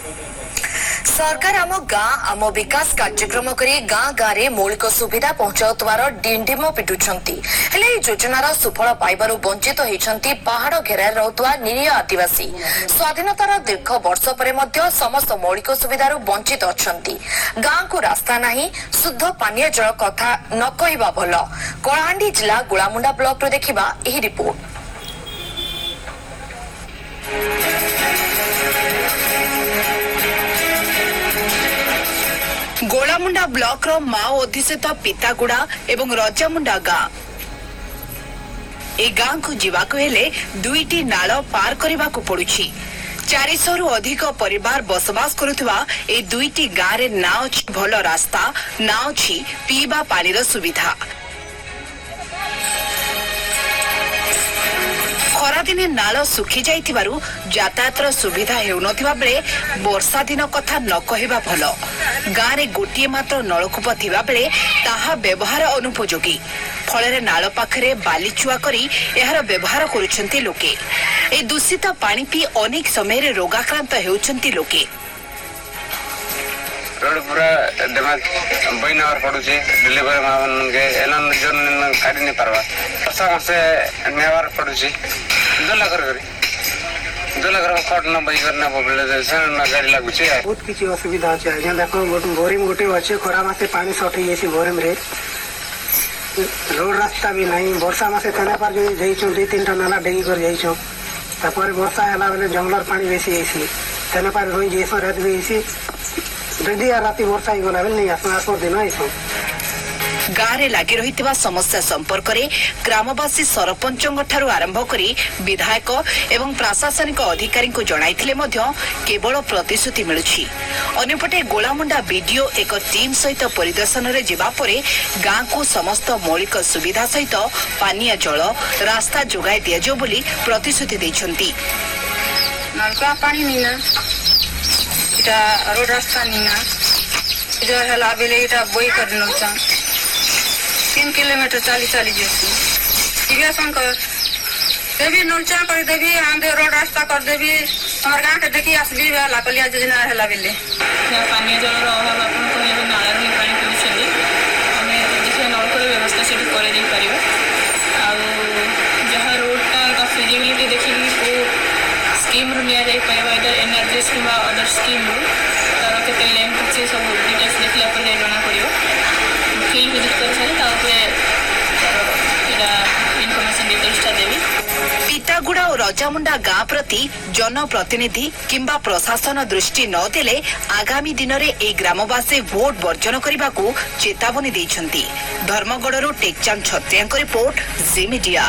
सरकार आम गाँ आम विकास कार्यक्रम करी गाँ गाँ रे मौलिक सुविधा पहुंचाउतवार डिंडिम पिटुछंती हेले योजनार सुफल पाइबारु वंचित होइछंती पहाड़ घेरार रहउतवा निरीह आदिवासी। स्वाधीनतार दीर्घ वर्ष परे मध्य समस्त मौलिक सुविधारु वंचित अछंती। गाँ को रास्ता नाही, शुद्ध पानीय जल कथा न कहिबा भल। कलाहांडी जिला गुलामुंडा ब्लॉक रो देखिबा एही रिपोर्ट। गोलामुंडा ब्लॉक रो माओ अधिष्ठित पितागुड़ा एवं रजामुंडा गाँ। ए गाँ को जीवाको हेले दुईटी नाल पार करबाको पड़ुछि। 400 रु अधिक परिवार बसवास करुवा ए दुईटी गाँ रे ना अछि भल रास्ता, ना अछि पीबा पानीर सुविधा। खरादिने नाल सुखी जाइथिबारु यातायातर सुविधा हेउनथिबा बेले वर्षा दिन कथा न कहिबा भल। गाँ रे गोटिए मात्र नलकूप थिबा बेले ताहा व्यवहार अनुपयोगी। फଳରେ नाल पाखरे बालीचुआ करी एहार व्यवहार करुछंती लोके। ए दूषित पानी पी अनेक समय रोगाक्रांत हेउछंती लोके। रोड पूरा डैमेज बइनावर पडुचे डिलीवरी मावन के एनन जन काडी नै परवा वर्षा मासे नेवर पडुचे 2 लाख खट न बई करना पबले सन न गाडी लागुचे। बहुत किछि असुविधा छै। जे देखो बोरिंग गोटे अछि, खरा मासे पानी शॉर्ट हो जेसी बोरिंग रे। रोड रास्ता भी नहीं। वर्षा मासे तने पर जाइछो 2-3 टा नाला डेगी कर जाइछो। तापर वर्षा हला बेले जंगलर पानी बेसी आइसी तने पर रोई जेसो रात बेसी जल्दी राती वर्षा गला बेले नहीं आसो दिन आइसो। गाँ रे लागि रहितबा समस्या संपर्क रे ग्रामवासी सरपंचंग ठारू आरंभ करी विधायक एवं प्रशासनिक अधिकारी को जणाइथिले मध्य केवल प्रतिश्रुति मिलुछि। अन्यपटे गोलामुंडा वीडियो एक टीम सहित परिदर्शन रे जिबा परे गाँ को समस्त मौलिक सुविधा सहित पानीय जल रास्ता जोगाई दिया जो बोली प्रतिश्रुति दैछंती। नलका पानी नीना इटा रोड रास्ता नीना जो हला बेले इटा बोई कर नोचा 3 किलोमीटर चाली जेसी इवेसन कर देवी नलचा कर देवी आंधे रोड रास्ता कर देवी हमर गांव के देखि असली वाला कलिया योजना हला बेले पानी जल अभाव आपन को नाला रे पानी पिउछली हमें देखिए नलकर व्यवस्था से करे दे परिबा आ जहां रोड का फिजिबिलिटी देखि को स्कीम रो निया जाय परिबा इधर एनर्जी स्कीम आ अदर स्कीम रो तार केते लेंथ छै सब डिटेल्स देखला पर जଣା पड़ियो। फील्ड विजिट कर छले तापरे एरा इन्फॉर्मेशन डिटेल्स ता देबी। पितागुड़ा और रजामुंडा गाँ प्रति जनप्रतिनिधि किंबा प्रशासन दृष्टि न देले आगामी दिन रे ए ग्रामवासी वोट वर्जन करबाकू चेतावनी दैछंती। धर्मगढ़ टेकचांद छत्रियांक रिपोर्ट जी मीडिया।